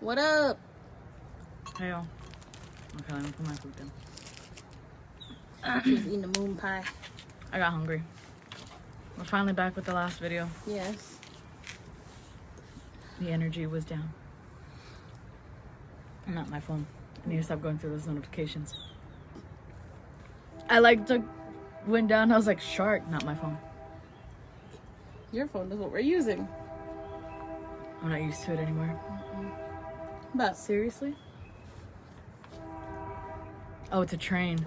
What up? Hey y'all. Okay, let me put my food down. She was eating the moon pie. I got hungry. We're finally back with the last video. Yes. The energy was down. Not my phone. I need to stop going through those notifications. I went down. I was like, shark, not my phone. Your phone is what we're using. I'm not used to it anymore. But Seriously? Oh, it's a train.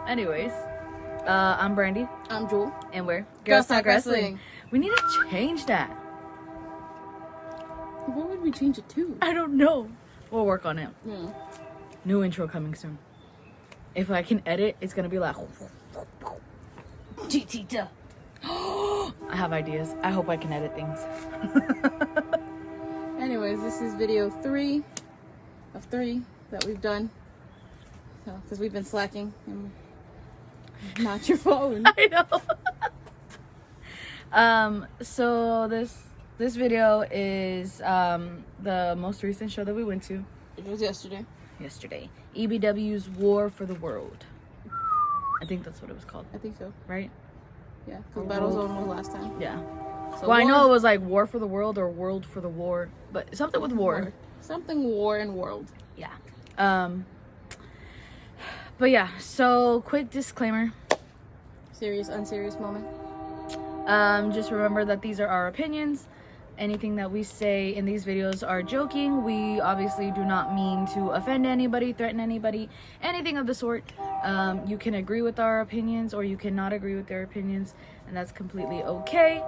Anyways, I'm Brandy. I'm Jewel. And we're Girls Talk Wrestling. We need to change that. What would we change it to? I don't know. We'll work on it. Yeah. New intro coming soon. If I can edit, it's gonna be like GT. I have ideas. I hope I can edit things. Anyways, this is video 3 of 3 that we've done. So, because we've been slacking. And not your phone. I know. So this video is the most recent show that we went to. It was yesterday. EBW's War for the World. I think that's what it was called. I think so. Right? Yeah, because Battle Zone was last time. Yeah. So Well, I know it was like War for the World or World for the War, but something with war. Something war and world. Yeah. But yeah, so quick disclaimer. Serious, unserious moment. Just remember that these are our opinions. Anything that we say in these videos are joking. We obviously do not mean to offend anybody, threaten anybody, anything of the sort. You can agree with our opinions or you cannot agree with their opinions, and that's completely okay,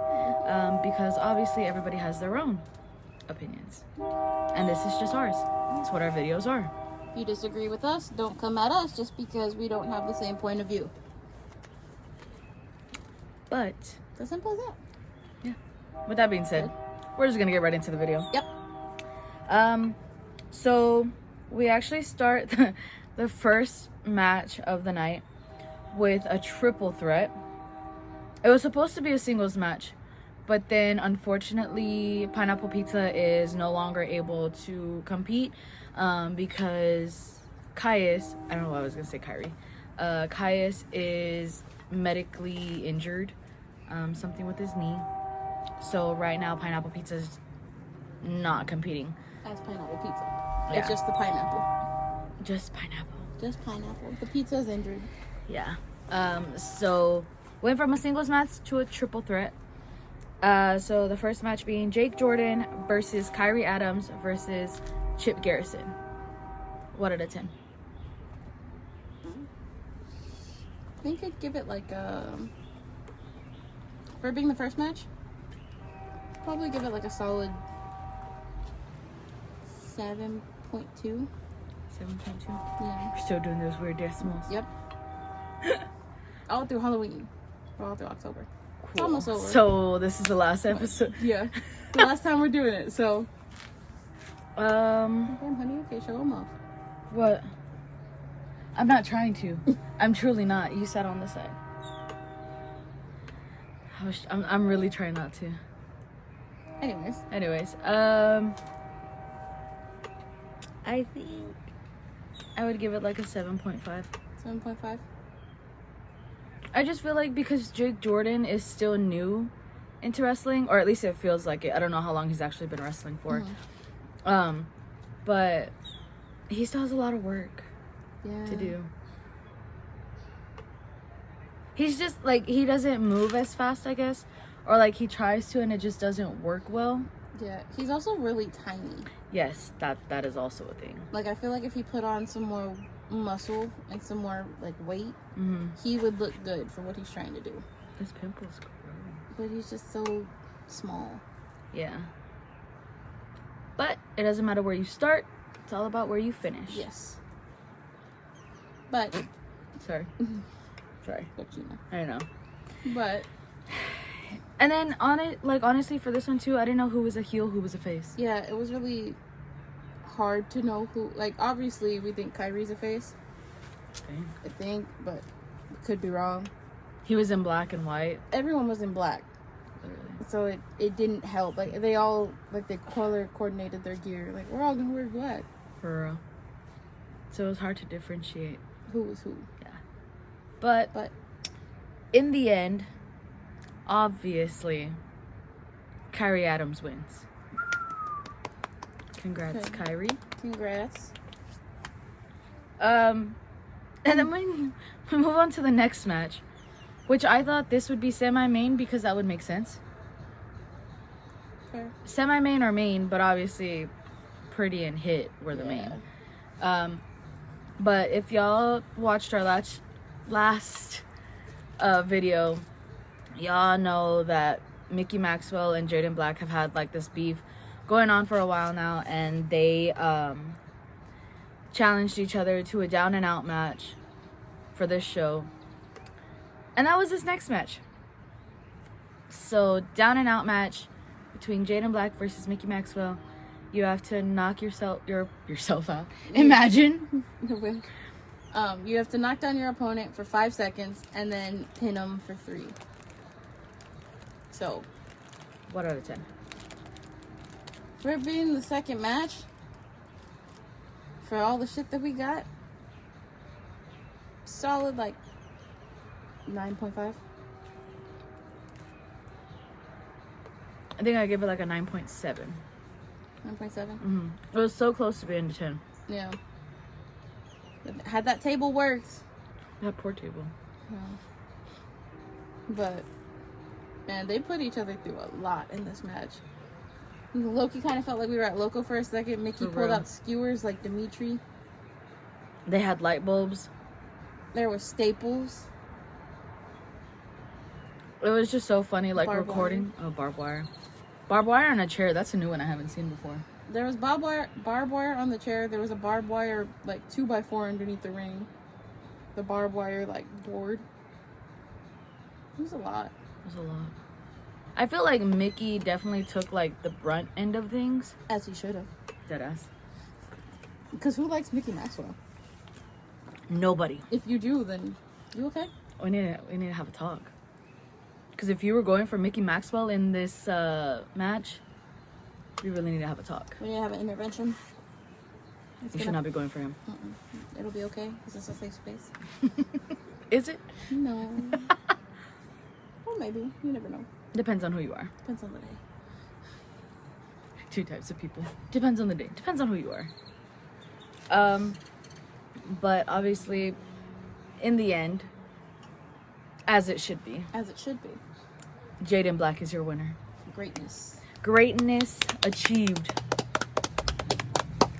because obviously everybody has their own opinions. And this is just ours. That's what our videos are. If you disagree with us, don't come at us just because we don't have the same point of view. But It's as simple as that. yeah, with that being said, we're just gonna get right into the video. Yep. So we actually start the first match of the night with a triple threat. It was supposed to be a singles match, but then unfortunately Pineapple Pizza is no longer able to compete because Caius, I don't know why I was gonna say Kyrie, Caius is medically injured, something with his knee. So right now Pineapple Pizza is not competing. As Pineapple Pizza. Yeah. It's just the pineapple. Just pineapple. Just pineapple. The pizza's injured. Yeah. So went from a singles match to a triple threat. So the first match being Jake Jordan versus Kyrie Adams versus Chip Garrison. 1 out of 10. I think I'd give it like for being the first match, probably give it like a solid 7.2. 7.2. Yeah. We're still doing those weird decimals. Yep. All through Halloween. Or all through October. Cool. It's almost over. So this is the last episode. Yeah. The last time we're doing it, so. Um, Damn, honey, okay, show them off. what? I'm not trying to. I'm truly not. You sat on the side. I'm really trying not to. Anyways. I think I would give it like a 7.5. 7.5. I just feel like because Jake Jordan is still new into wrestling, or at least it feels like it. I don't know how long he's actually been wrestling for. Mm-hmm. But he still has a lot of work Yeah. to do. He's just like, he doesn't move as fast, I guess, or like he tries to and it just doesn't work well. Yeah. He's also really tiny. Yes, that is also a thing. Like, I feel like if he put on some more muscle and some more like weight, Mm-hmm. he would look good for what he's trying to do. His pimples grow. But he's just so small. Yeah. But it doesn't matter where you start. It's all about where you finish. Yes. But Sorry. Sorry. but you know. I don't know. But And then honestly for this one too, I didn't know who was a heel, who was a face. yeah, it was really hard to know who. Like, obviously we think Kyrie's a face. I think, but could be wrong. He was in black and white. Everyone was in black. Literally. So it didn't help. Like they all they color coordinated their gear. Like we're all gonna wear black. For real. So it was hard to differentiate Who was who? Yeah. But in the end, obviously, Kyrie Adams wins. Congrats, Okay. Kyrie. Congrats. And then we move on to the next match, which I thought this would be semi-main because that would make sense. Fair. Semi-main or main, but obviously Pretty and Hit were the main. But if y'all watched our last video, y'all know that Mickey Maxwell and Jaden Black have had like this beef going on for a while now, and they challenged each other to a down and out match for this show, and that was this next match. So down and out match between Jaden Black versus Mickey Maxwell. You have to knock yourself out. Imagine. You have to knock down your opponent for 5 seconds and then pin them for 3. So, what out of 10? for it being the second match, for all the shit that we got, solid 9.5. I think I give it like a 9.7. 9.7. It was so close to being a 10. Yeah. Had that table worked. That poor table. No. But, man, they put each other through a lot in this match. Loki kind of felt like we were at Loco for a second. Mickey pulled out skewers like Dimitri. They had light bulbs. There were staples. It was just so funny, like Barbed recording. Oh, barbed wire. Barbed wire on a chair. That's a new one I haven't seen before. There was barbed wire on the chair. There was a barbed wire 2x4 underneath the ring. The barbed wire board. It was a lot. It was a lot. I feel like Mickey definitely took the brunt end of things. As he should have. Deadass. Because who likes Mickey Maxwell? Nobody. If you do, then you okay? We need to have a talk. Because if you were going for Mickey Maxwell in this match, we really need to have a talk. We need to have an intervention. You should not be going for him. It'll be okay, because it's a safe space. Is it? No. Well, maybe. You never know. Depends on who you are. Depends on the day. 2 types of people. Depends on the day. Depends on who you are. But obviously, in the end, as it should be. As it should be. Jaden Black is your winner. Greatness. Greatness achieved.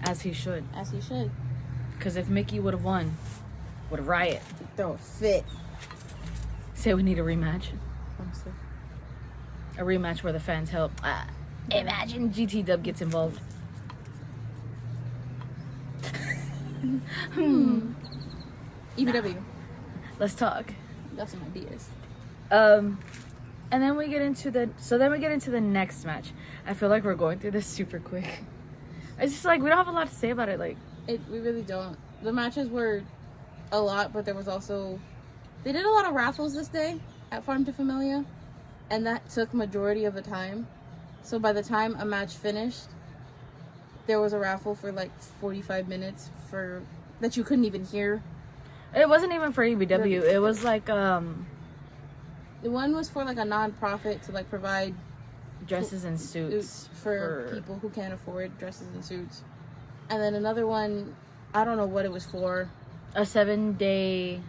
As he should. As he should. Because if Mickey would have won, would have riot. Throw a fit. Say we need a rematch. Honestly. A rematch where the fans help. Imagine GT Dub gets involved. EBW. Let's talk. Got some ideas. And then we get into the next match. I feel like we're going through this super quick. It's just we don't have a lot to say about it. We really don't. The matches were a lot, but there was also, they did a lot of raffles this day at Farm to Familia, and that took majority of the time. So by the time a match finished, there was a raffle for 45 minutes that you couldn't even hear. It wasn't even for EBW. It was the one was for a non-profit to provide dresses and suits for people who can't afford dresses and suits. And then another one, I don't know what it was for. A 7-day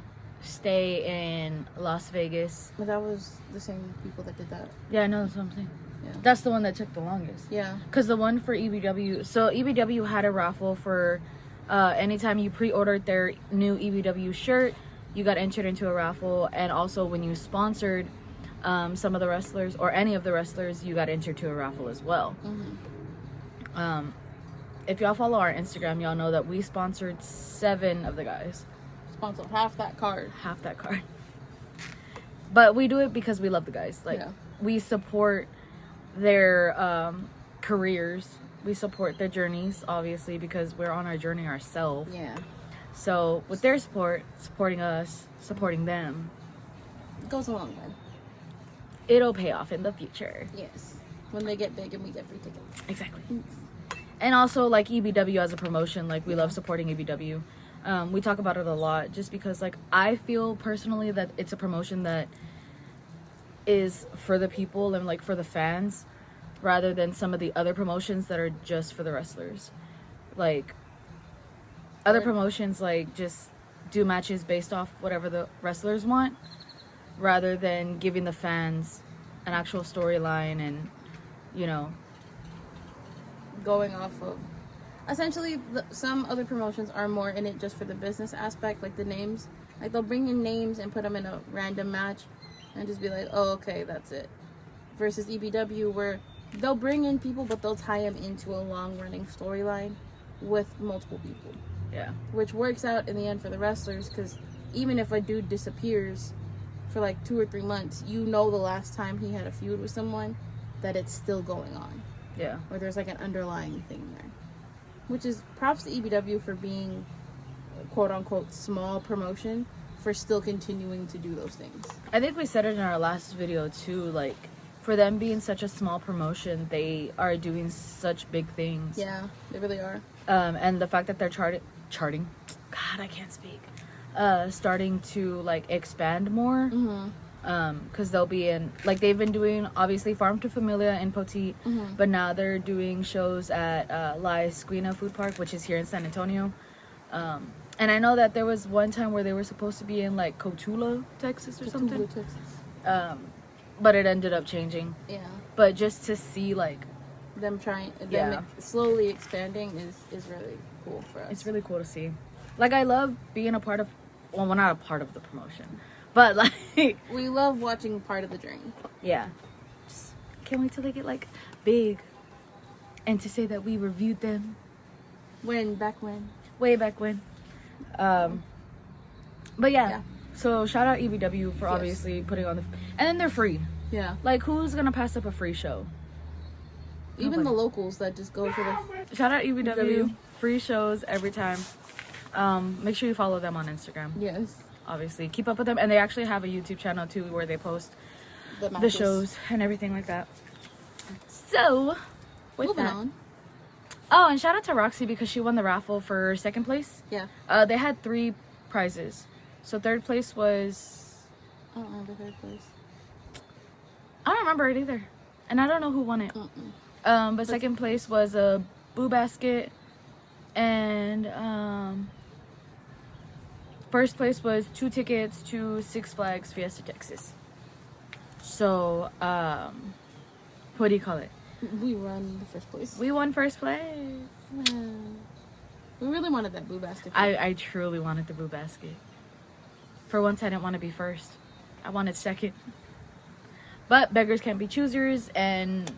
stay in Las Vegas. But that was the same people that did that. Yeah, I know, that's what I'm saying. Yeah. That's the one that took the longest. Yeah. Because the one for EBW, so EBW had a raffle for anytime you pre-ordered their new EBW shirt, you got entered into a raffle. And also when you sponsored some of the wrestlers or any of the wrestlers, you got entered to a raffle as well. Mm-hmm. If y'all follow our Instagram, y'all know that we sponsored 7 of the guys. Sponsored half that card. Half that card. But we do it because we love the guys. We support their careers. We support their journeys, obviously, because we're on our journey ourselves. Yeah. So with their support, supporting us, supporting them, It goes a long way. it'll pay off in the future. Yes. When they get big and we get free tickets. Exactly. And also, like, EBW as a promotion, like, we love supporting EBW. We talk about it a lot just because, like, I feel personally that it's a promotion that is for the people and, like, for the fans rather than some of the other promotions that are just for the wrestlers. Like, other promotions, like, just do matches based off whatever the wrestlers want rather than giving the fans an actual storyline and, you know, going off of essentially some other promotions are more in it just for the business aspect, like the names, like they'll bring in names and put them in a random match and just be like, oh, okay, that's it, versus EBW where they'll bring in people but they'll tie them into a long running storyline with multiple people, which works out in the end for the wrestlers, because even if a dude disappears for like 2 or 3 months, you know the last time he had a feud with someone that it's still going on. Yeah. Or there's like an underlying thing there. Which is props to EBW for being quote unquote small promotion for still continuing to do those things. I think we said it in our last video too, like for them being such a small promotion, they are doing such big things. Yeah, they really are. And the fact that they're charting, God, I can't speak. Starting to like expand more. Because they'll be in, like, they've been doing obviously Farm to Familia and Poteet, but now they're doing shows at La Esquina Food Park, which is here in San Antonio. And I know that there was one time where they were supposed to be in like Cotula, Texas or something. Texas. But it ended up changing. Yeah. But just to see like them slowly expanding is really cool for us. It's really cool to see. Like, I love being a part of, well, we're not a part of the promotion, but like we love watching part of the journey. Yeah. Just can't wait till they get like big, and to say that we reviewed them. Way back when. But yeah. So shout out EBW for obviously putting on and then they're free. Yeah. Like, who's gonna pass up a free show? Even the locals that just go for the... Shout out EBW. Free shows every time. Make sure you follow them on Instagram. Yes. Obviously. Keep up with them. And they actually have a YouTube channel too where they post the shows and everything like that. So, moving on. Oh, and shout out to Roxy because she won the raffle for second place. Yeah. They had 3 prizes. So third place was... I don't remember third place. I don't remember it either. And I don't know who won it. But second place was a Boo Basket. And first place was 2 tickets to Six Flags Fiesta Texas. So, what do you call it? We won the first place. We won first place. Yeah. We really wanted that Boo Basket. I truly wanted the Boo Basket. For once, I didn't want to be first. I wanted second. But beggars can't be choosers, and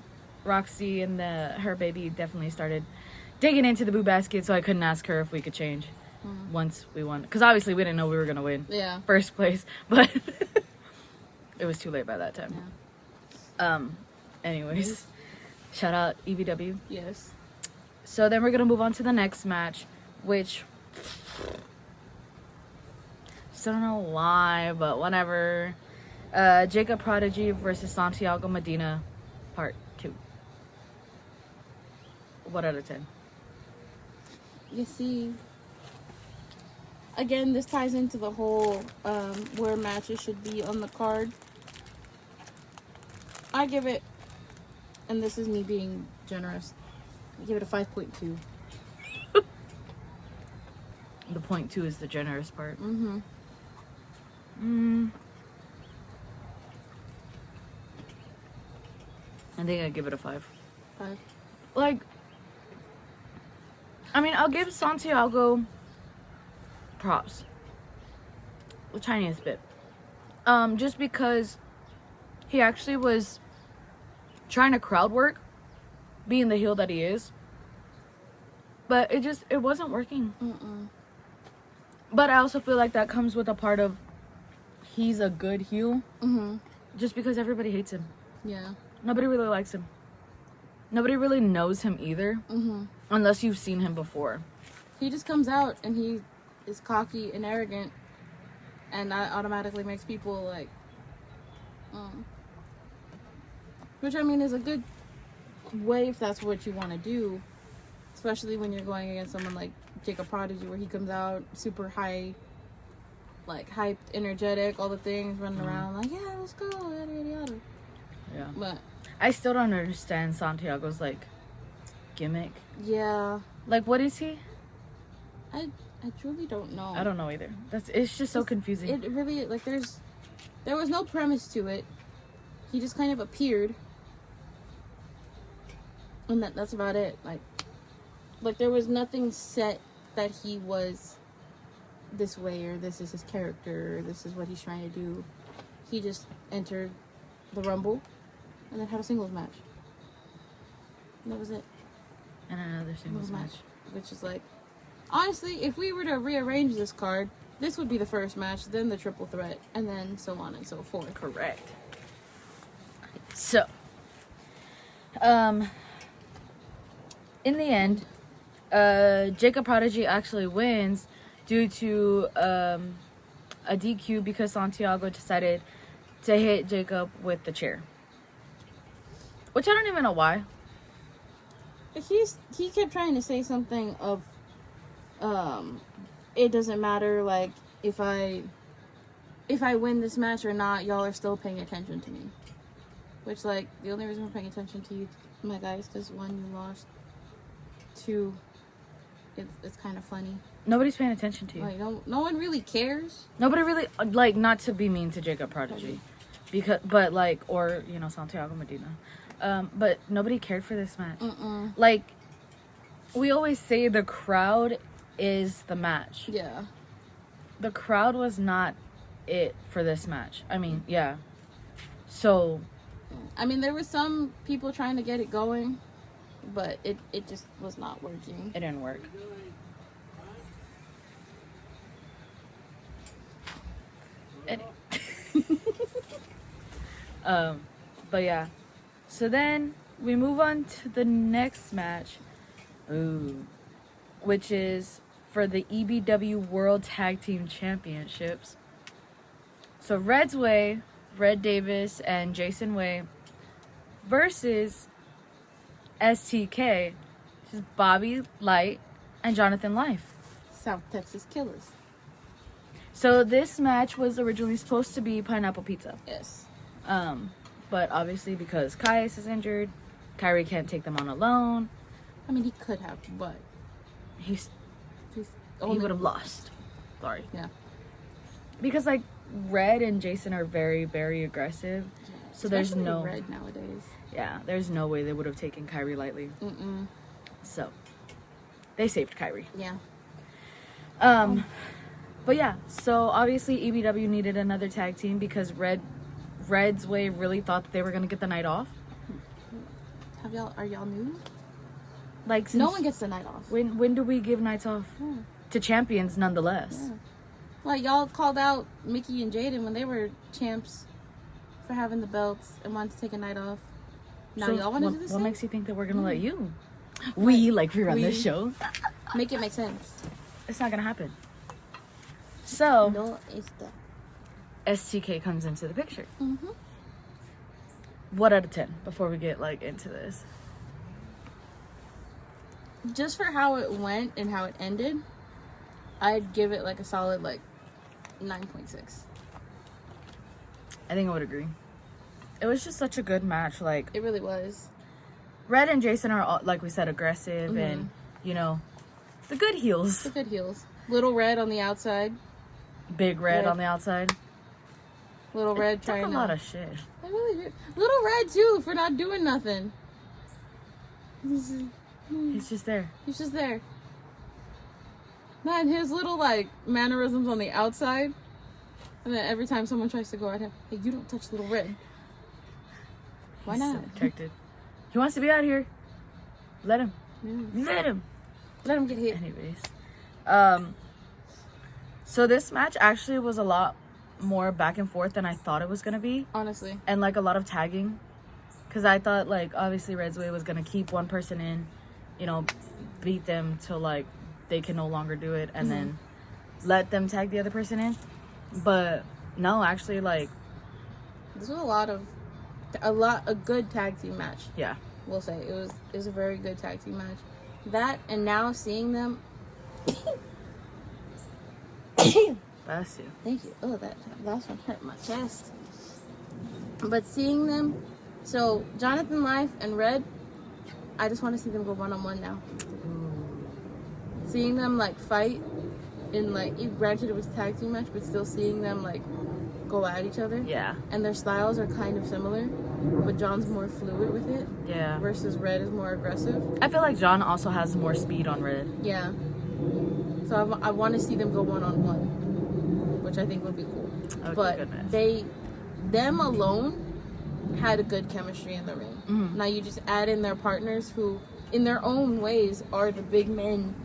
Roxy and her baby definitely started digging into the Boo Basket, so I couldn't ask her if we could change once we won. Because obviously we didn't know we were going to win first place, but it was too late by that time. Yeah. Anyways, shout out EBW. Yes. So then we're going to move on to the next match, which... Still don't know why, but whatever. Jacob Prodigy versus Santiago Medina, part 2. What out of 10? You see, again, this ties into the whole where matches should be on the card. I give it, and this is me being generous, I give it a 5.2. The point 2 is the generous part. I think I'd give it a 5. 5. Like, I mean, I'll give Santiago props. The tiniest bit. Just because he actually was trying to crowd work, being the heel that he is. But it wasn't working. But I also feel like that comes with a part of he's a good heel. Just because everybody hates him. Yeah. Nobody really likes him. Nobody really knows him either. Unless you've seen him before. He just comes out and he is cocky and arrogant. And that automatically makes people like... Which, I mean, is a good way if that's what you want to do. Especially when you're going against someone like Jacob Prodigy, where he comes out super high, like hyped, energetic, all the things, running around like, yeah, let's go, yada, yada, yada. Yeah. But I still don't understand Santiago's, like, gimmick. yeah. Like, what is he? I truly don't know. I don't know either. It's just so confusing. It really, like, there was no premise to it. He just kind of appeared. And that's about it. Like there was nothing set that he was this way, or this is his character, or this is what he's trying to do. He just entered the Rumble and then had a singles match. And that was it. And another singles match. Which is like, honestly, if we were to rearrange this card, this would be the first match, then the triple threat, and then so on and so forth. Correct. So, in the end, Jacob Prodigy actually wins due to a DQ because Santiago decided to hit Jacob with the chair. Which I don't even know why. He kept trying to say something of, it doesn't matter, like, if I win this match or not, y'all are still paying attention to me. Which, like, the only reason we're paying attention to you, my guy, is because, one, you lost. Two, it's kind of funny. Nobody's paying attention to you. Like, no one really cares. Nobody really, like, not to be mean to Jacob Prodigy. But, like, or, you know, Santiago Medina. But nobody cared for this match. Like, we always say the crowd is the match. Yeah. The crowd was not it for this match. I mean, yeah. So, I mean, there were some people trying to get it going, but it just was not working. It didn't work. But yeah. So then we move on to the next match. Ooh. Which is for the EBW World Tag Team Championships. So Red's Way, Red Davis and Jason Way versus STK, which is Bobby Light and Jonathan Life. South Texas Killers. So this match was originally supposed to be Pineapple Pizza. Yes. But obviously because Caius is injured, Kyrie can't take them on alone. I mean, he could have, but He would have lost. Sorry. Yeah. Because like Red and Jason are very, very aggressive. Yeah. So there's Especially no Red nowadays. Yeah, there's no way they would have taken Kyrie lightly. So they saved Kyrie. Yeah. But yeah, so obviously EBW needed another tag team because Red's Way really thought that they were gonna get the night off. Are y'all new? Like no one gets the night off. When do we give nights off? Yeah. To champions nonetheless. Yeah. Like y'all called out Mickey and Jaden when they were champs for having the belts and wanted to take a night off. Now So y'all want to do this? What makes you think that we're gonna let you? We run this show. Make it make sense. It's not gonna happen. So No, it's the. STK comes into the picture. What out of 10 before we get like into this? Just for how it went and how it ended, I'd give it like a solid like 9.6. I think I would agree. It was just such a good match. Like It really was. Red and Jason are all, like we said, aggressive and you know the good heels. The good heels. Little Red on the outside. Big Red on the outside. Little Red Took trying a lot of shit. I really did. Little Red too for not doing nothing. He's just there. He's just there. Man, his little like mannerisms on the outside, and then every time someone tries to go at him, hey, you don't touch Little Red. Why He's not? so protected. He wants to be out here. Let him. Yeah. Let him. Let him get hit. Anyways, so this match actually was a lot more back and forth than I thought it was gonna be, Honestly. and like a lot of tagging, because I thought like obviously Red's Way was gonna keep one person in, you know, beat them till like they can no longer do it, and then let them tag the other person in. But no, actually, like This was a lot of a good tag team match. Yeah. We'll say it was a very good tag team match. That, and now seeing them. Bless you. Thank you. Oh, that last one hurt my chest. But seeing them, so Jonathan Life and Red, I just want to see them go 1-on-1 now. Seeing them like fight in like, granted it was a tag team match, but still seeing them like go at each other. Yeah. And their styles are kind of similar, but John's more fluid with it. Yeah. Versus Red is more aggressive. I feel like John also has more speed on Red. Yeah. So I want to see them go 1-on-1, which I think would be cool. Oh, but goodness. them alone had a good chemistry in the ring. Mm-hmm. Now you just add in their partners who, in their own ways, are the big men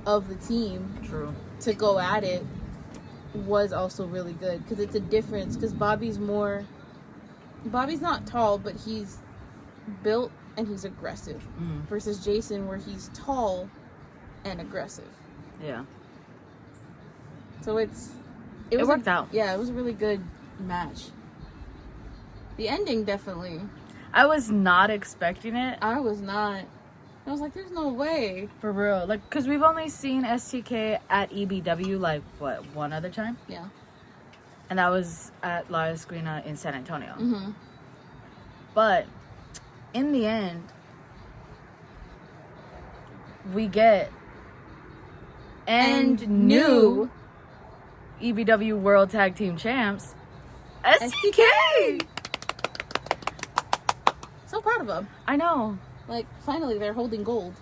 of the team. True. To go at it was also really good because it's a difference. Because Bobby's not tall, but he's built and he's aggressive. Versus Jason, where he's tall and aggressive. Yeah. So it worked out. Yeah, it was a really good match. The ending definitely. I was not expecting it. I was not. I was like, there's no way. For real. Like, because we've only seen STK at EBW, like, what, one other time? Yeah. And that was at La Esquina in San Antonio. Mm-hmm. But, in the end, we get and new EBW World Tag Team Champs, STK! So proud of them. I know. Like, finally, they're holding gold.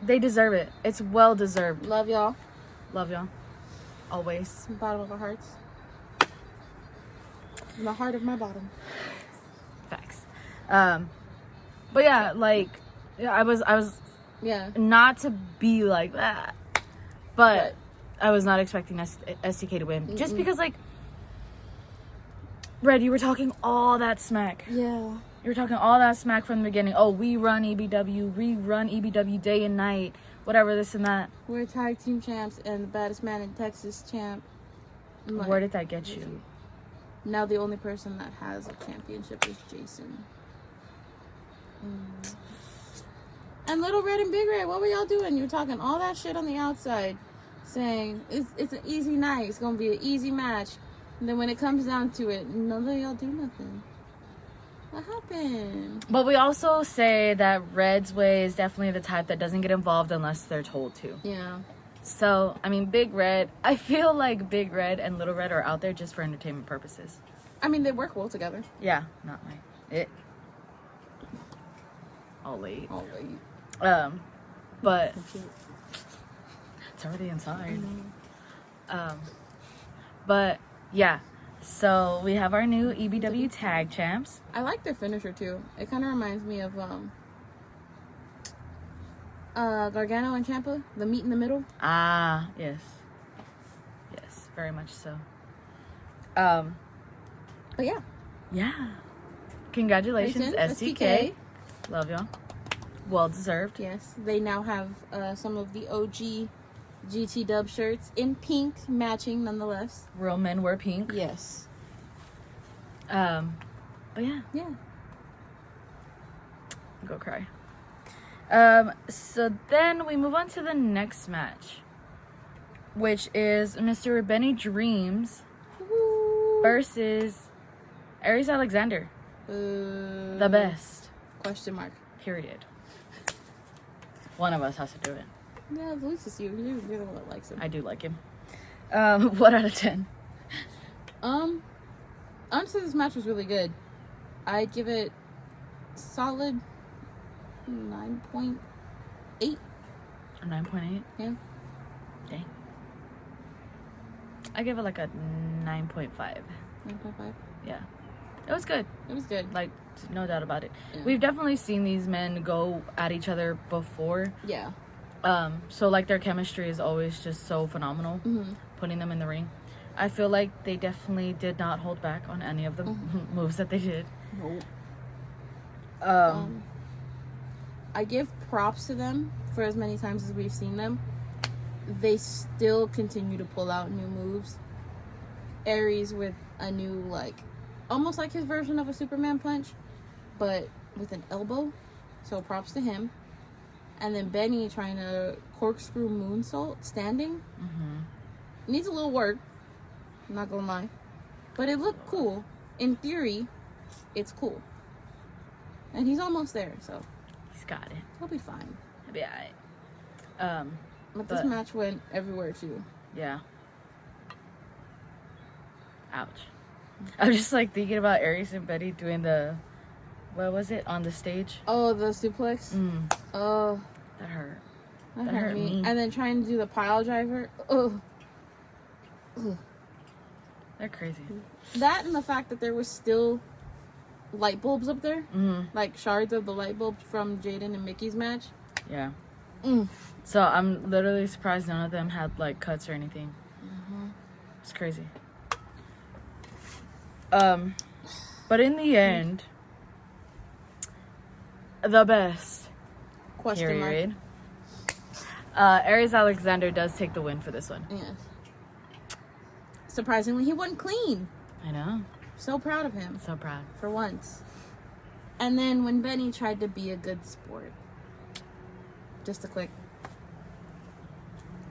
They deserve it. It's well deserved. Love y'all. Love y'all. Always. Bottom of our hearts. In the heart of my bottom. Facts. But yeah, like, I was yeah, not to be like that, but I was not expecting STK to win. Just because, like, Red, you were talking all that smack. Yeah. You were talking all that smack from the beginning. Oh, we run EBW day and night, whatever, this and that. We're tag team champs and the baddest man in Texas champ. Like, where did that get you? Now the only person that has a championship is Jason. And Little Red and Big Red, what were y'all doing? You were talking all that shit on the outside, saying it's an easy night, it's gonna be an easy match. And then when it comes down to it, none of y'all do nothing. What happened? But we also say that Red's way is definitely the type that doesn't get involved unless they're told to. Yeah. So, I mean, Big Red, I feel like Big Red and Little Red are out there just for entertainment purposes. I mean, they work well together. Yeah, not my... All late. But... It's already inside. But, yeah. So, we have our new EBW Tag Champs. I like their finisher, too. It kind of reminds me of, Gargano and Ciampa, the meet in the middle. Ah, yes. Yes, very much so. But yeah. Yeah. Congratulations, STK. Love y'all. Well deserved. Yes. They now have some of the OG GT Dub shirts in pink, matching nonetheless. Real men wear pink. Yes. But yeah. Yeah. Go cry. So then we move on to the next match, which is Mr. Benny Dreams versus Aries Alexander. The best. Question mark. Period. One of us has to do it. Yeah, at least it's you. You're the one that likes him. I do like him. What out of 10? Honestly, this match was really good. I'd give it solid 9.8. A 9.8? Yeah. Dang. I give it like a 9.5. 9.5? Yeah. It was good. It was good. Like, no doubt about it. Yeah. We've definitely seen these men go at each other before. Yeah. So, like, their chemistry is always just so phenomenal, putting them in the ring. I feel like they definitely did not hold back on any of the moves that they did. Nope. I give props to them for as many times as we've seen them. They still continue to pull out new moves. Aries with a new, like, almost like his version of a Superman punch. but with an elbow. So props to him. And then Benny trying to corkscrew moonsault standing. Needs a little work. I'm not gonna lie. But it looked cool. In theory, it's cool. And he's almost there, so. He's got it. He'll be fine. He'll be alright. But this match went everywhere, too. Yeah. Ouch. I'm just like thinking about Aries and Betty doing the, what was it, on the stage? Oh, the suplex? Oh. That hurt. That hurt me. And then trying to do the pile driver. Oh. They're crazy. That and the fact that there was still light bulbs up there. Like shards of the light bulbs from Jaden and Mickey's match. Yeah. So I'm literally surprised none of them had like cuts or anything. It's crazy. But in the end, the best. Question period. Mark. Aries Alexander does take the win for this one. Yes. Surprisingly, he won clean. I know. So proud of him. So proud. For once. And then when Benny tried to be a good sport. Just a click.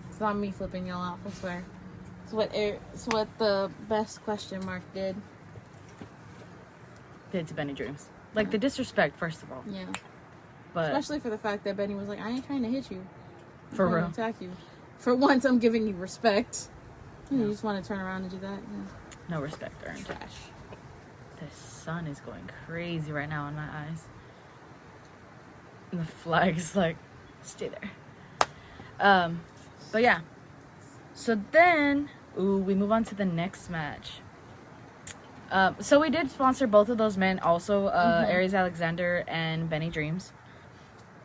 It's not me flipping y'all off, I swear. It's what the best question mark did. Did to Benny Dreams. Like the disrespect, first of all. Yeah. But especially for the fact that Benny was like, I ain't trying to hit you. I'm for trying real. to attack you. For once, I'm giving you respect. You just want to turn around and do that? Yeah. No respect earned. Trash. The sun is going crazy right now in my eyes. And the flag is like, stay there. But yeah. So then, we move on to the next match. So we did sponsor both of those men also, Aries Alexander and Benny Dreams.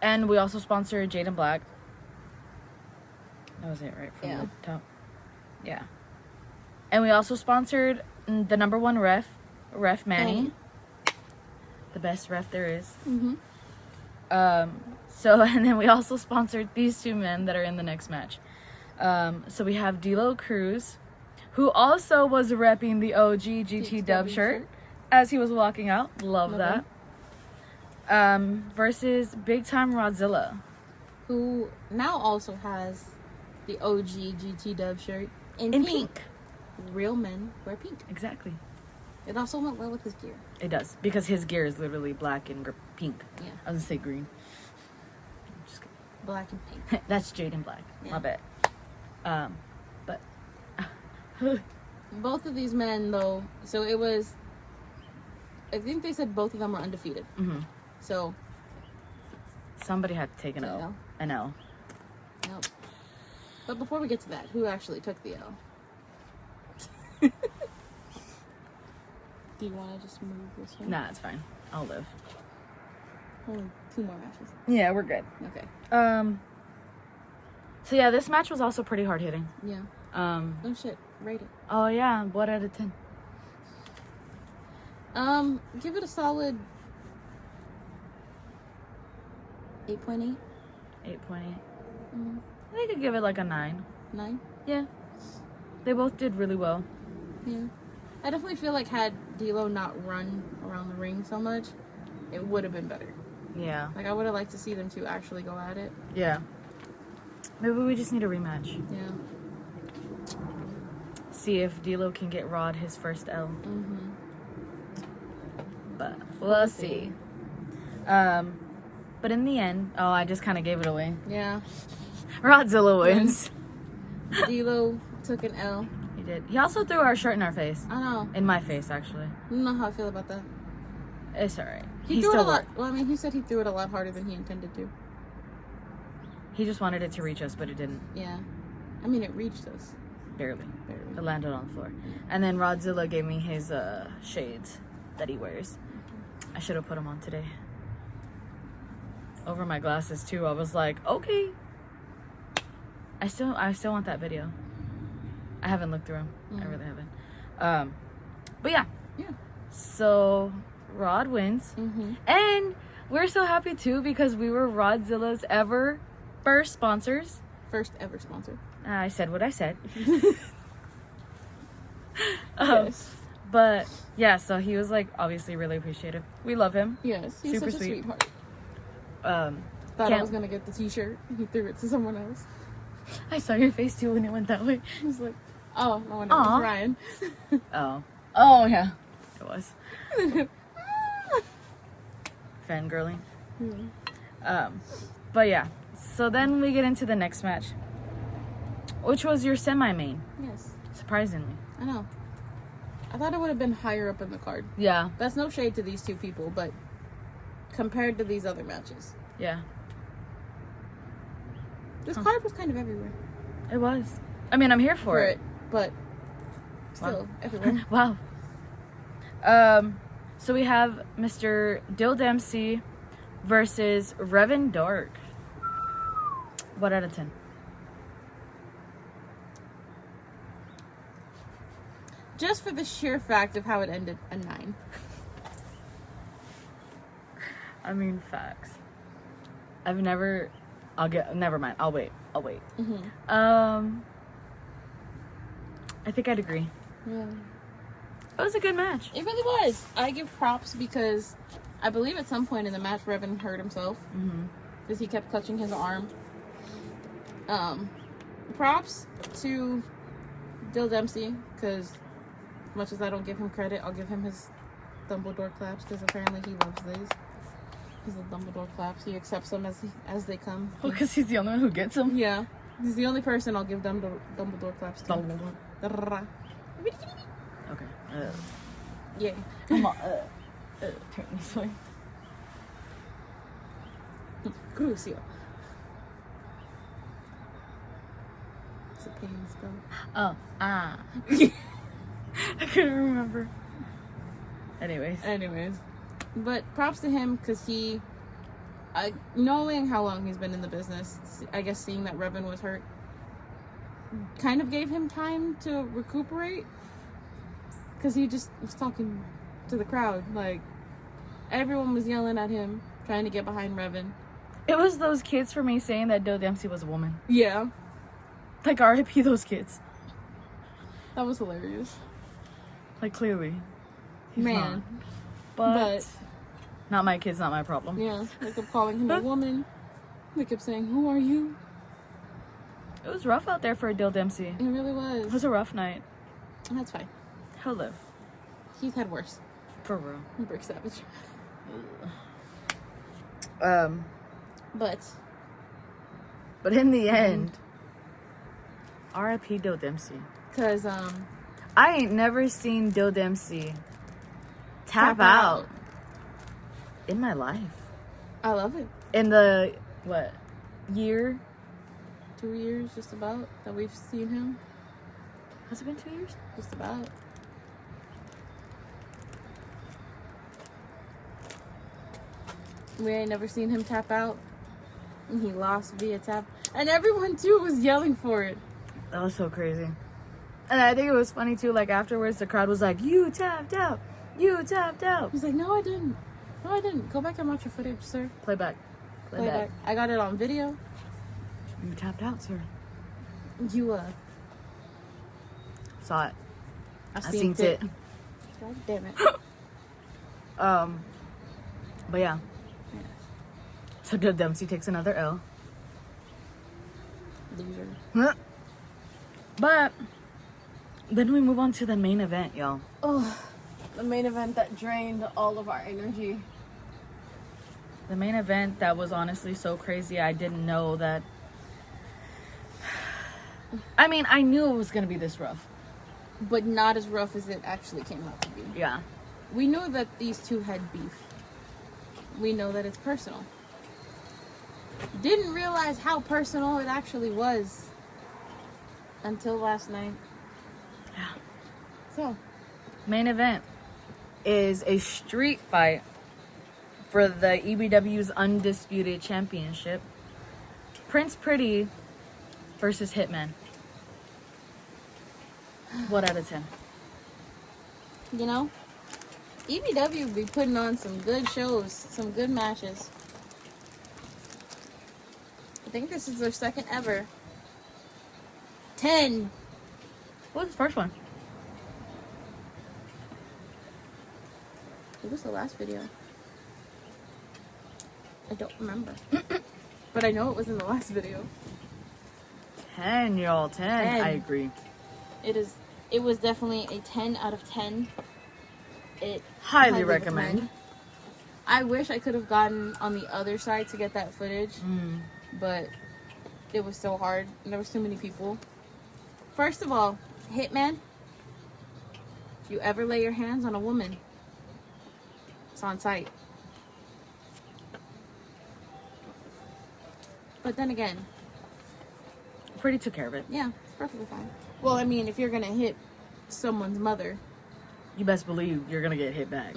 And we also sponsored Jaden Black. That was it, right? From the top. Yeah. And we also sponsored the number one ref Manny. The best ref there is. So, and then we also sponsored these two men that are in the next match. So we have D'Lo Cruz, who also was repping the OG GT Dub shirt as he was walking out. Love that. Versus Big Time Rodzilla, who now also has the OG GT Dub shirt in pink. Real men wear pink. Exactly. It also went well with his gear. It does, because his gear is literally black and pink. Yeah. I was gonna say green. I'm just kidding. Black and pink. That's Jaden Black. Yeah. My bad. But both of these men, though, so it was, I think they said both of them were undefeated. So somebody had to take an L. An L. Nope. But before we get to that, who actually took the L? Do you want to just move this one? Nah, it's fine. I'll live. Only 2 more matches. Yeah, we're good. Okay. So yeah, this match was also pretty hard hitting. Yeah. No shit. Rate it. Oh yeah, what out of 10? Give it a solid 8.8. 8.8. I think I could give it like a 9. 9? Yeah. They both did really well. Yeah. I definitely feel like had D'Lo not run around the ring so much, it would have been better. Yeah. Like, I would have liked to see them two actually go at it. Yeah. Maybe we just need a rematch. Yeah. See if D'Lo can get Rod his first L. But we'll see. But in the end, I just kind of gave it away. Yeah. Rodzilla wins. D'Lo took an L. He did. He also threw our shirt in our face. I know. In my face, actually. I don't know how I feel about that. It's alright. He threw it a lot. Well, I mean, he said he threw it a lot harder than he intended to. He just wanted it to reach us, but it didn't. Yeah. I mean, it reached us. Barely. It landed on the floor. And then Rodzilla gave me his shades that he wears. I should have put them on today. Over my glasses too. I was like, okay. I still want that video. I haven't looked through them. I really haven't. But yeah. Yeah. So Rod wins. And we're so happy too because we were Rodzilla's first sponsors. First ever sponsor. I said what I said. Yes. But yeah, so he was like obviously really appreciative. We love him. Yes, he's Super such a sweet. sweetheart. Thought I was gonna get the t-shirt. He threw it to someone else. I saw your face too when it went that way. I was like, oh, no, it was Ryan. Oh yeah, it was. Fangirling. But yeah, so then we get into the next match, which was your semi-main. Yes. Surprisingly. I know. I thought it would have been higher up in the card. Yeah. That's no shade to these two people, but compared to these other matches. Yeah. This card was kind of everywhere. It was. I mean, I'm here for it. But still, everywhere. Wow. So we have Mr. Dill Dempsey versus Revan Dark. What out of 10? Just for the sheer fact of how it ended, a 9. I mean, facts. Never mind. I'll wait. Mm-hmm. I think I'd agree. Yeah. It was a good match. It really was. I give props because I believe at some point in the match, Revan hurt himself. Because he kept clutching his arm. Props to Dill Dempsey, because as much as I don't give him credit, I'll give him his Dumbledore claps, because apparently he loves these. He's a Dumbledore claps. He accepts them as they come. Well, because he's the only one who gets them. Yeah. He's the only person I'll give Dumbledore claps to. Dumbledore. Okay. Yeah. Come on. Turn this way. Crucio. It's a pain spell. Oh. I couldn't remember. Anyways. But props to him, because he, knowing how long he's been in the business, I guess seeing that Revan was hurt, kind of gave him time to recuperate. Because he just was talking to the crowd. Like, everyone was yelling at him, trying to get behind Revan. It was those kids for me saying that Dill Dempsey was a woman. Yeah. Like, R.I.P. those kids. That was hilarious. Like, clearly. He's Man. Not. But not my kids, not my problem. Yeah. They kept calling him a woman. They kept saying, who are you? It was rough out there for Dill Dempsey. It really was. It was a rough night. That's fine. Hello. He's had worse. For real. Brick Savage. But in the end, R.I.P. Dill Dempsey. Because, I ain't never seen Dill Dempsey tap out in my life. I love it. In the, what, year? 2 years, just about, that we've seen him. Has it been 2 years? Just about. We ain't never seen him tap out. And he lost via tap. And everyone, too, was yelling for it. That was so crazy. And I think it was funny, too, like, afterwards, the crowd was like, you tapped out. You tapped out. He's like, no, I didn't. No, I didn't. Go back and watch your footage, sir. Play back. Play back. I got it on video. You tapped out, sir. You, saw it. I seen it. God damn it. But yeah. So Dill Dempsey takes another L. Loser. But then we move on to the main event, y'all. Oh, the main event that drained all of our energy. The main event that was honestly so crazy. I didn't know that. I mean, I knew it was going to be this rough. But not as rough as it actually came out to be. Yeah. We knew that these two had beef. We know that it's personal. Didn't realize how personal it actually was until last night. Yeah. So, main event is a street fight for the EBW's Undisputed Championship. Prince Pretty versus Hitman. What out of 10? you know, EBW be putting on some good shows, some good matches. I think this is their second ever. 10. What was the first one? It was the last video. I don't remember. But I know it was in the last video. 10, y'all. 10. I agree. It was definitely a 10 out of 10. It Highly recommend. I wish I could have gotten on the other side to get that footage. But it was so hard. And there was too many people. First of all, Hitman, if you ever lay your hands on a woman, it's on sight. But then again, Pretty took care of it. yeah, it's perfectly fine. Well, I mean, if you're gonna hit someone's mother, You best believe you're gonna get hit back.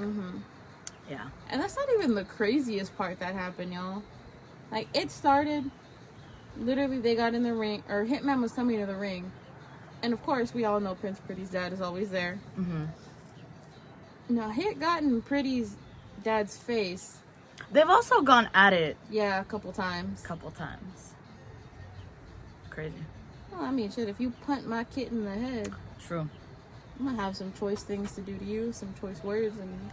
Yeah. and that's not even the craziest part that happened, y'all. Like, it started, literally, they got in the ring, or Hitman was coming to the ring, and of course, we all know Prince Pretty's dad is always there. Now, Hit got in Pretty's dad's face, They've also gone at it yeah, a couple times. a couple times. Crazy. Well, I mean, shit, if you punt my kid in the head, True. I'm gonna have some choice things to do to you, some choice words, and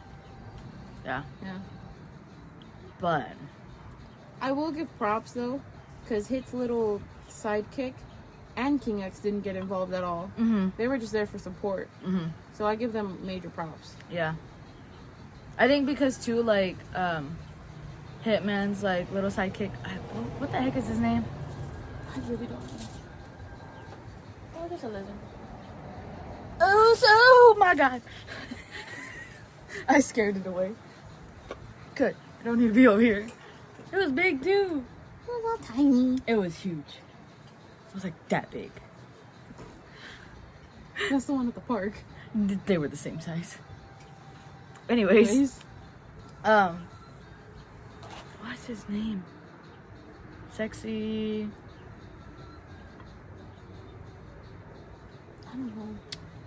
Yeah. yeah. But I will give props though, because Hit's little sidekick and King X didn't get involved at all. They were just there for support. So I give them major props. yeah. I think because too, like, Hitman's like little sidekick. What the heck is his name? I really don't know. Oh, there's a lizard. Oh my god. I scared it away. Good. I don't need to be over here. It was big too. It was all tiny. It was huge. It was like that big. That's the one at the park. They were the same size. Anyways. What's his name? Sexy. I don't know.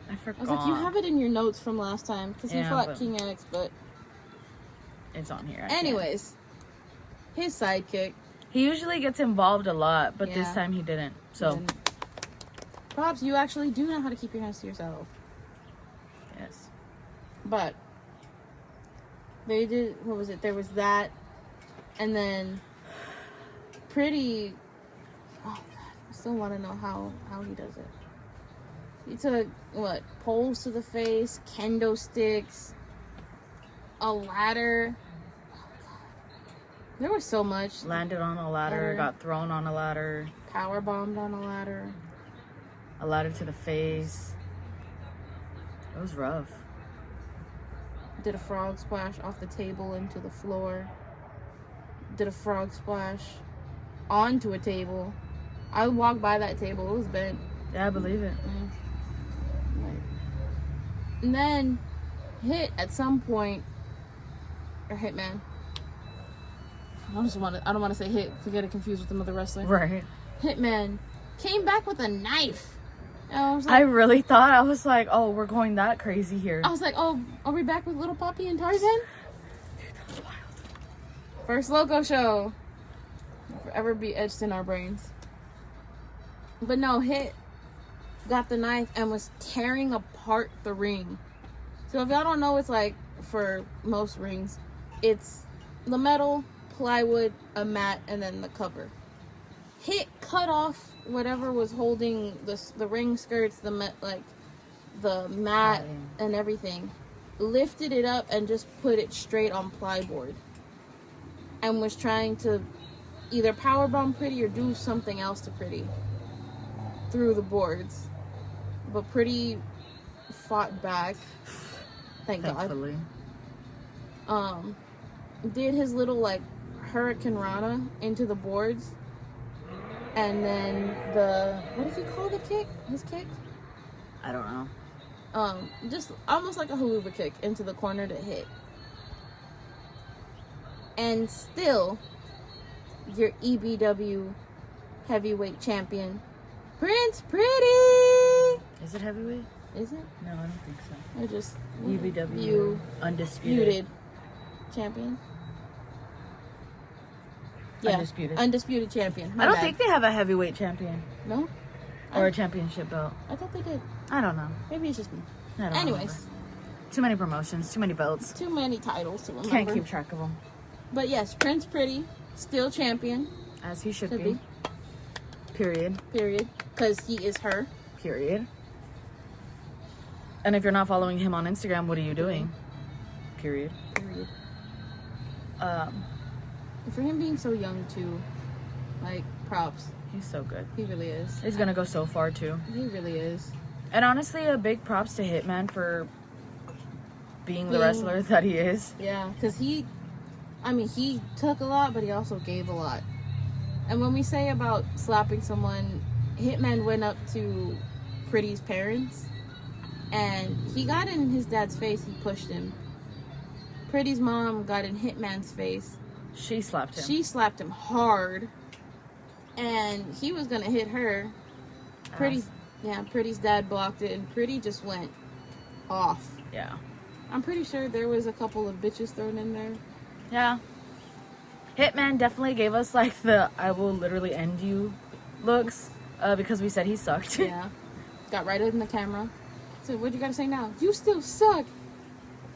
I forgot. I was like, you have it in your notes from last time, because he Yeah, fought but King X, but it's on here. I can't. anyways, his sidekick. He usually gets involved a lot, but this Yeah. time he didn't. So, And props, you actually do know how to keep your hands to yourself. yes. But they did, what was it? There was that, and then Pretty. Oh god, I still want to know how he does it. He took what, poles to the face, kendo sticks, a ladder. Oh god, there was so much. Landed on a ladder, got thrown on a ladder, Power bombed on a ladder. a ladder to the face. It was rough. Did a frog splash off the table into the floor. Did a frog splash onto a table. I walked by that table. It was bent. Yeah, I believe it. And then Hit at some point, or Hitman. I don't want to say Hit to get it confused with another wrestler. Right. Hitman came back with a knife. And I was I like, really thought, I was like, oh, we're going that crazy here. oh, are we back with Little Poppy and Tarzan? Dude, that was wild. First Loco show. Will forever be etched in our brains. But no, Hit got the knife and was tearing apart the ring. So if y'all don't know, it's like, for most rings, it's the metal, plywood, a mat, and then the cover. Hit cut off whatever was holding the ring skirts, the mat, and everything. Lifted it up and just put it straight on plyboard. And was trying to either powerbomb Pretty or do something else to Pretty through the boards. But Pretty fought back. Thank Thankfully. God. Did his little like Hurricane Rana into the boards. And then what does he call the kick? His kick? I don't know. Just almost like a haluva kick into the corner to Hit. And still, your EBW heavyweight champion, Prince Pretty. Is it heavyweight? Is it? No, I don't think so. Or just EBW undisputed champion. Yeah, undisputed champion. I don't think they have a heavyweight champion. No? Or a championship belt. I thought they did. I don't know. Maybe it's just me. I don't Anyways, Too many promotions, too many belts. Too many titles to remember. Can't keep track of them. But yes, Prince Pretty, still champion. As he should be. Period. Period. Because he is her. Period. And if you're not following him on Instagram, what are you doing? Period. Period. For him being so young too, like, props. He's so good. He really is. He's gonna go so far too. He really is. And honestly, a big props to Hitman for being the wrestler that he is. Yeah, because he took a lot, but he also gave a lot. And when we say about slapping someone, Hitman went up to Pretty's parents, and he got in his dad's face. He pushed him. Pretty's mom got in Hitman's face. She slapped him. She slapped him hard, and he was gonna hit her. Pretty's dad blocked it, and Pretty just went off. Yeah. I'm pretty sure there was a couple of bitches thrown in there. Yeah. Hitman definitely gave us like the "I will literally end you" looks because we said he sucked. Yeah. Got right in the camera. So what you gotta say now? You still suck.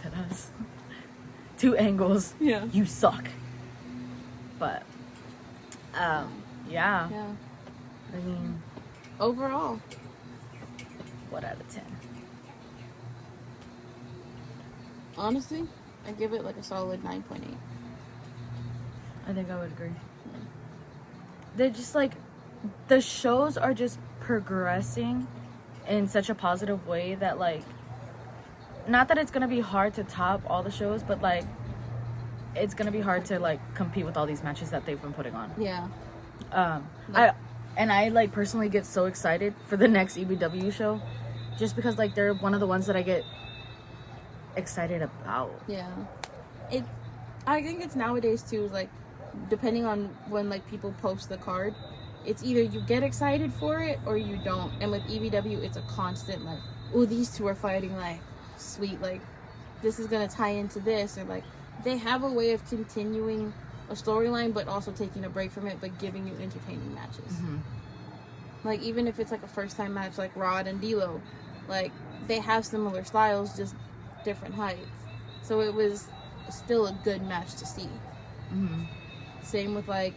That us. 2 angles. Yeah. You suck. But yeah. Yeah. I mean, Overall, what out of 10? honestly, I give it like a solid 9.8. I think I would agree. They're just like, the shows are just progressing in such a positive way that, like, not that it's gonna be hard to top all the shows, but like, it's gonna be hard to like compete with all these matches that they've been putting on. Yeah. I like personally get so excited for the next EBW show, just because like they're one of the ones that I get excited about. Yeah. I think it's nowadays too, like, depending on when like people post the card, it's either you get excited for it or you don't. And with EBW, it's a constant like, oh, these two are fighting, like, sweet, like, this is gonna tie into this, or like, they have a way of continuing a storyline but also taking a break from it but giving you entertaining matches. Mm-hmm. Like, even if it's like a first time match like Rod and D'Lo, like, they have similar styles, just different heights, so it was still a good match to see. Mm-hmm. Same with like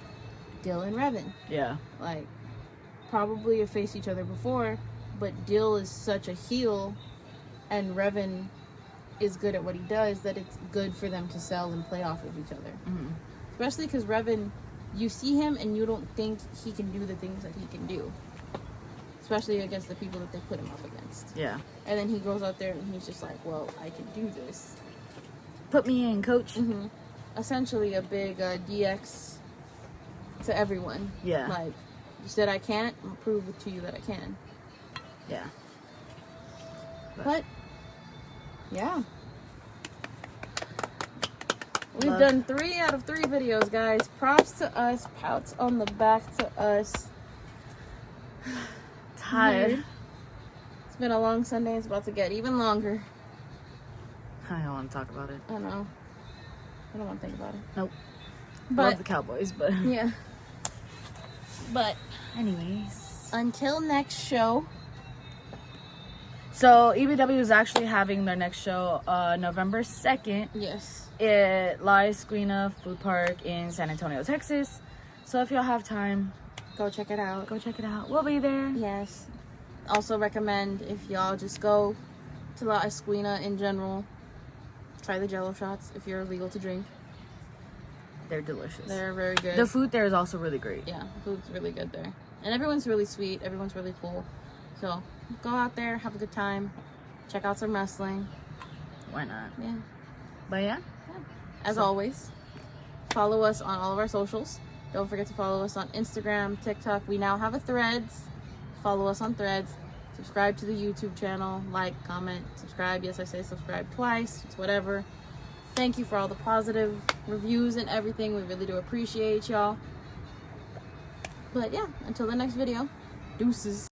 Dill and Revan. Yeah. Like, probably have faced each other before, but Dill is such a heel and Revan is good at what he does that it's good for them to sell and play off of each other. Mm-hmm. Especially because Revan, you see him and you don't think he can do the things that he can do, especially against the people that they put him up against. Yeah. And then he goes out there and he's just like, well, I can do this. Put me in, coach. Mm-hmm. Essentially a big DX to everyone. Yeah. Like, you said I can't, I'll prove it to you that I can. Yeah. But yeah. We've done 3 out of 3 videos, guys. Props to us. Pouts on the back to us. Tired. It's been a long Sunday. It's about to get even longer. I don't want to talk about it. I know. I don't want to think about it. Nope. But Love the Cowboys, but yeah. But anyways, until next show. So EBW is actually having their next show November 2nd. Yes. At La Esquina Food Park in San Antonio, Texas. So if y'all have time, Go check it out. go check it out. We'll be there. Yes. Also recommend, if y'all just go to La Esquina in general, try the Jello shots if you're legal to drink. They're delicious. They're very good. The food there is also really great. Yeah, the food's really good there. And everyone's really sweet. Everyone's really cool. So go out there, have a good time, check out some wrestling. Why not? Yeah. But yeah. As always, follow us on all of our socials. Don't forget to follow us on Instagram, TikTok. We now have a Threads. Follow us on Threads. Subscribe to the YouTube channel. Like, comment, subscribe. Yes, I say subscribe twice. It's whatever. Thank you for all the positive reviews and everything. We really do appreciate y'all. But yeah, until the next video, deuces.